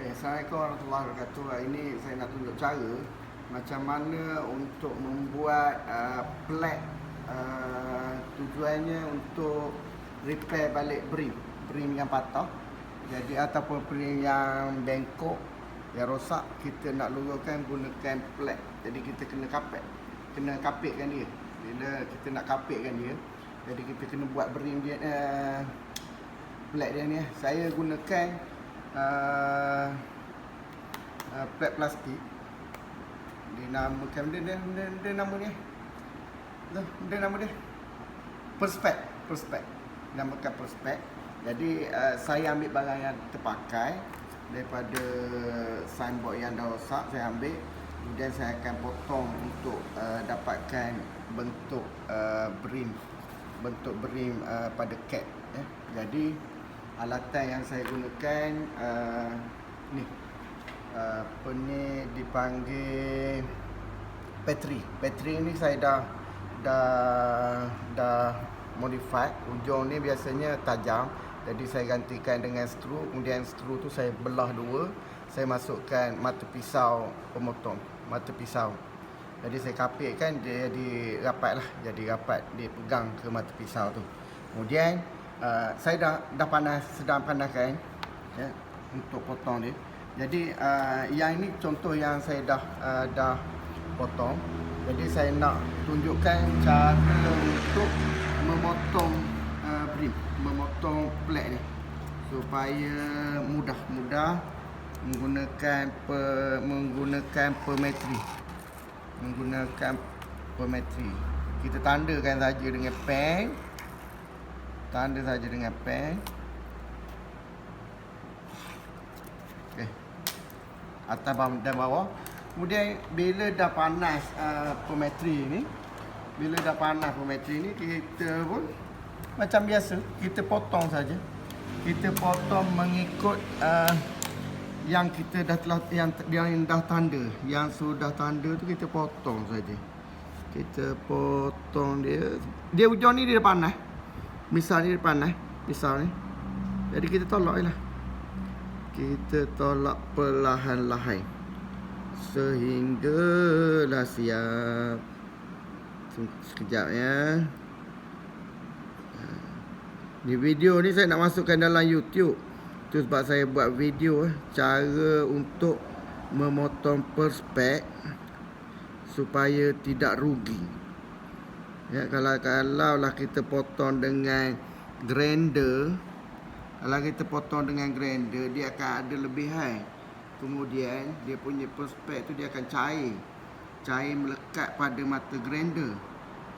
Assalamualaikum warahmatullahi wabarakatuh. Ini saya nak tunjuk cara macam mana untuk membuat plate, tujuannya untuk repair balik beam yang patah. Jadi ataupun beam yang bengkok, yang rosak, kita nak luruskan gunakan plate. Jadi kita kena kapitkan dia. Bila kita nak kapitkan dia, jadi kita kena buat beam dia, plate dia ni. Saya gunakan plate plastik. Dinamakan dia nama dia. Dia nama dia Perspex. Namakan Perspex. Jadi saya ambil barang yang terpakai daripada signboard yang dah rosak, saya ambil. Kemudian saya akan potong untuk dapatkan bentuk beam pada cat. Jadi alatan yang saya gunakan ni, apa ni dipanggil bateri. Bateri ni saya dah modify. Ujung ni biasanya tajam, jadi saya gantikan dengan skru. Kemudian skru tu saya belah dua, saya masukkan mata pisau pemotong, mata pisau. Jadi saya kapitkan dia jadi rapat lah, jadi rapat dia pegang ke mata pisau tu. Kemudian saya dah sedang panaskan ya, untuk potong dia. Jadi yang ini contoh yang saya dah potong. Jadi saya nak tunjukkan cara untuk memotong memotong plate ni supaya mudah menggunakan pemetri. Kita tandakan saja dengan pen. Okey. Atas dan bawah. Kemudian bila dah panas pemetri ni, kita pun macam biasa, kita potong saja. Kita potong mengikut yang kita yang dah tanda, yang sudah tanda tu kita potong saja. Kita potong dia ujung ni dia dah panas. Misal ni dia panas, pisau ni. Jadi kita tolak je lah. Kita tolak perlahan-lahan sehinggalah siap. Sekejap ya. Ni video ni saya nak masukkan dalam YouTube. Tu sebab saya buat video cara untuk memotong Perspex supaya tidak rugi. Ya, kalau lah kita potong dengan grinder, dia akan ada lebihan. Kemudian dia punya Perspex tu dia akan cair melekat pada mata grinder.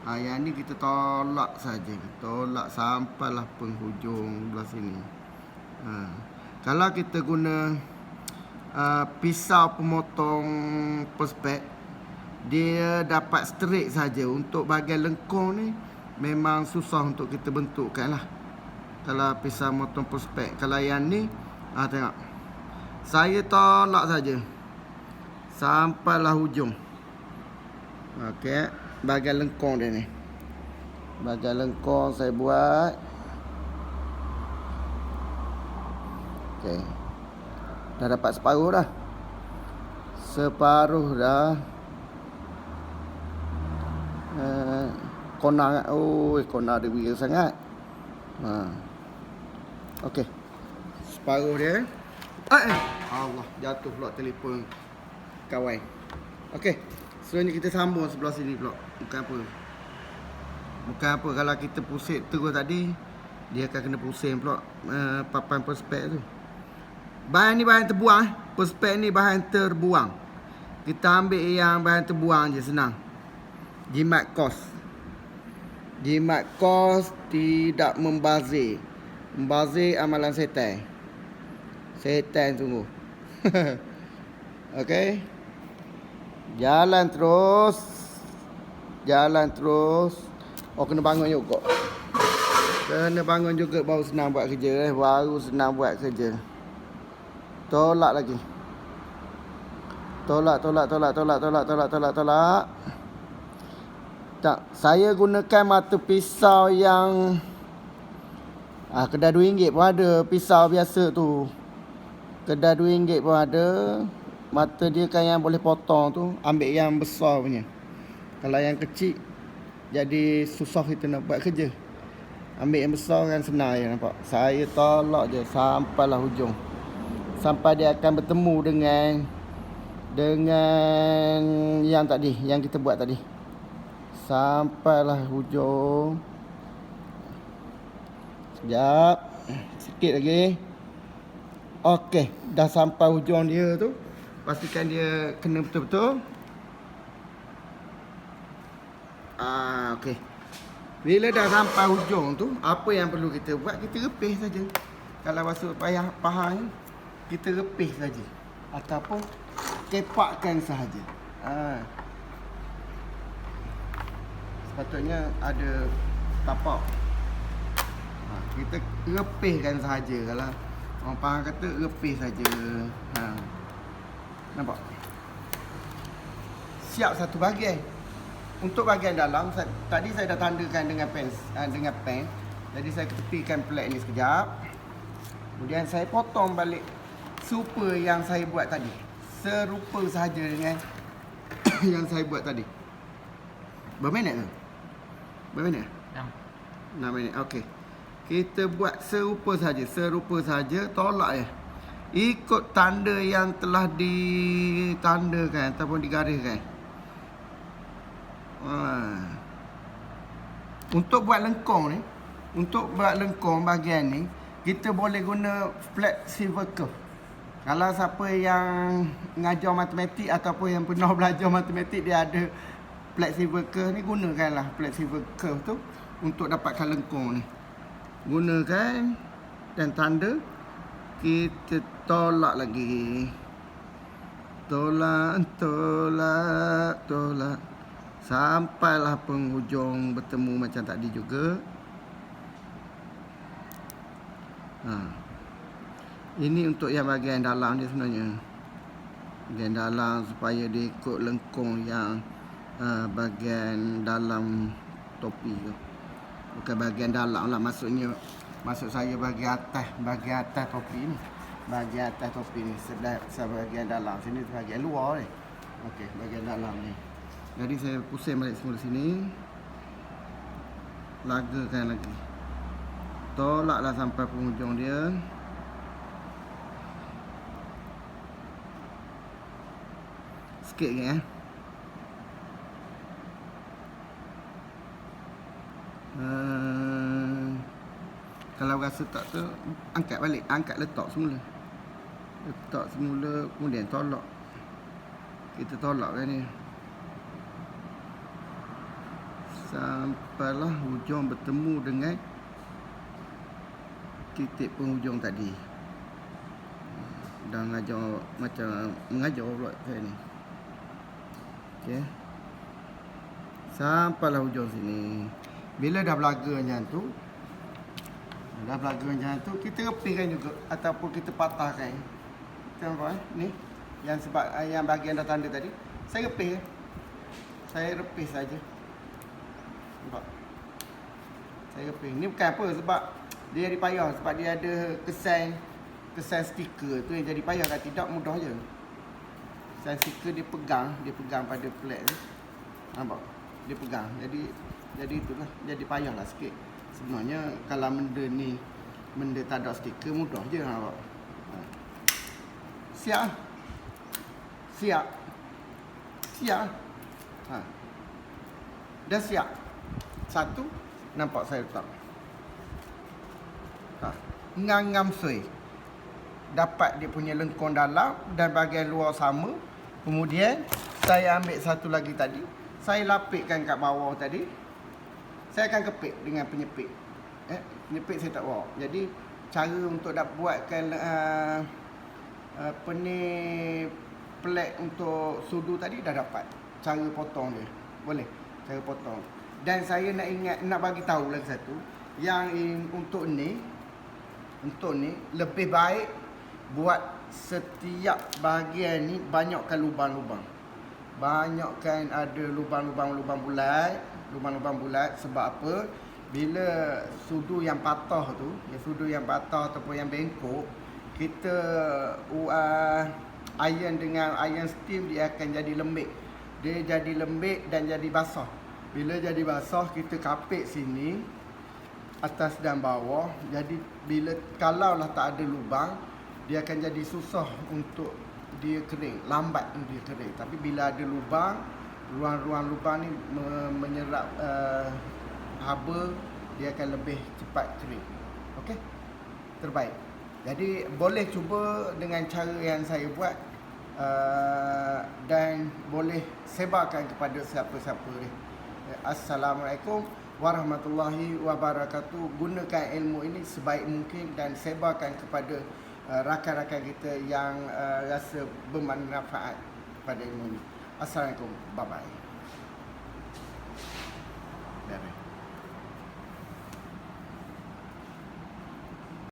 Yang ni kita tolak saja, tolak sampailah penghujung belah sini. Kalau kita guna pisau pemotong Perspex, dia dapat straight saja. Untuk bahagian lengkung ni memang susah untuk kita bentukkan lah kalau pisau motong Perspex. Kalau yang ni tengok, saya tolak saja sampailah hujung. Okey, bahagian lengkung dia ni, bahagian lengkung saya buat. Okey, dah dapat separuh dah. Kona dia beri sangat. Okey, separuh dia. Allah, jatuh pula telefon kawan. Okey, selanjutnya kita sambung sebelah sini pula. Bukan apa, kalau kita pusing terus tadi, dia akan kena pusing pula papan Perspex tu. Bahan ni bahan terbuang. Perspex ni bahan terbuang. Kita ambil yang bahan terbuang je, senang. Jimat kos tidak membazir. Membazir amalan setan. Setan sungguh. Okey. Jalan terus. Oh, kena bangun juga. Baru senang buat kerja. Tolak lagi. Tolak. Tak, saya gunakan mata pisau yang kedai RM2 pun ada pisau biasa tu. Kedai RM2 pun ada. Mata dia kan yang boleh potong tu, ambil yang besar punya. Kalau yang kecil jadi susah kita nak buat kerja. Ambil yang besar kan senang je, nampak. Saya tolak je sampailah hujung. Sampai dia akan bertemu dengan yang tadi, yang kita buat tadi. Sampailah hujung. Sekejap. Sikit lagi. Okey, dah sampai hujung dia tu. Pastikan dia kena betul-betul. Okey. Bila dah sampai hujung tu, apa yang perlu kita buat? Kita repih saja. Kalau rasa payah paha ni, kita repih saja. Ataupun kepakkan sahaja. Sepatutnya ada tapak. Kita repihkan sahaja. Kalau orang Pahang kata repih saja. Nampak? Siap satu bahagian. Untuk bahagian dalam, tadi saya dah tandakan dengan pen. Jadi saya tepikan plate ni sekejap. Kemudian saya potong balik serupa yang saya buat tadi. Serupa sahaja dengan yang saya buat tadi. Berapa minit tu? Berapa minit? 6 minit. Okey. Kita buat serupa saja, tolak je. Ikut tanda yang telah ditandakan ataupun digariskan. Untuk buat lengkung bahagian ni, kita boleh guna flat silver curve. Kalau siapa yang mengajar matematik ataupun yang pernah belajar matematik, dia ada flat silver curve ni, gunakanlah flat silver curve tu untuk dapatkan lengkung ni. Gunakan dan tanda. Kita tolak lagi. Tolak. Sampailah penghujung bertemu macam tadi juga. Ini untuk yang bahagian dalam dia sebenarnya. Bahagian dalam supaya dia ikut lengkung yang bahagian dalam topi tu. Bukan bahagian dalam lah, maksud saya bahagian atas topi ni. Bahagian atas topi ni sebahagian dalam. Sini bahagian luar ni. Okey, bahagian dalam ni. Jadi saya pusing balik semula sini. Lagakan lagi. Tolaklah sampai penghujung dia. Sikit lagi Kalau rasa tak tu, angkat balik. Letak semula. Kemudian tolak. Kita tolakkan ni sampailah hujung bertemu dengan titik penghujung tadi. Dah mengajar macam mengajar pula saya ni. Okey. Sampailah hujung sini. Bila dah belaga macam tu, kita repihkan juga ataupun kita patahkan. Nampak ni yang sebab yang bahagian dah tanda tadi, saya repih. Saya repih saja. Nampak? Saya repih. Ni bukan apa, sebab dia jadi payah, sebab dia ada kesan stiker tu yang jadi payah. Kalau tidak, mudah je. Kesan stiker dia pegang pada plate ni. Nampak? Dia pegang. Jadi itulah, jadi payahlah sikit. Sebenarnya kalau benda tak ada stiker, mudah je. Nampak? Siap. Dah siap. Satu, nampak saya letak. Ngam sui. Dapat dia punya lengkung dalam dan bahagian luar sama. Kemudian saya ambil satu lagi tadi. Saya lapikkan kat bawah tadi. Saya akan kepit dengan penyepit. Penyepit saya tak bawa. Jadi cara untuk nak buatkan plate untuk sudu tadi dah dapat. Cara potong dia. Boleh. Cara potong. Dan saya nak bagi tahu lagi satu, yang untuk ni lebih baik buat setiap bahagian ni banyakkan lubang-lubang. Banyakkan ada lubang-lubang bulat. Sebab apa? Bila sudu yang patah tu, ataupun yang bengkok, kita iron dengan iron steam, dia akan jadi lembik. Dia jadi lembik dan jadi basah. Bila jadi basah, kita kapit sini atas dan bawah. Jadi kalaulah tak ada lubang, dia akan jadi susah untuk dia kering, lambat dia kering. Tapi bila ada lubang, ruang-ruang lubang ni menyerap haba, dia akan lebih cepat kering. Okey, terbaik. Jadi boleh cuba dengan cara yang saya buat, dan boleh sebarkan kepada siapa-siapa ni. Assalamualaikum warahmatullahi wabarakatuh. Gunakan ilmu ini sebaik mungkin dan sebarkan kepada rakan-rakan kita yang rasa bermanfaat pada ilmu ini. Assalamualaikum. Bye-bye.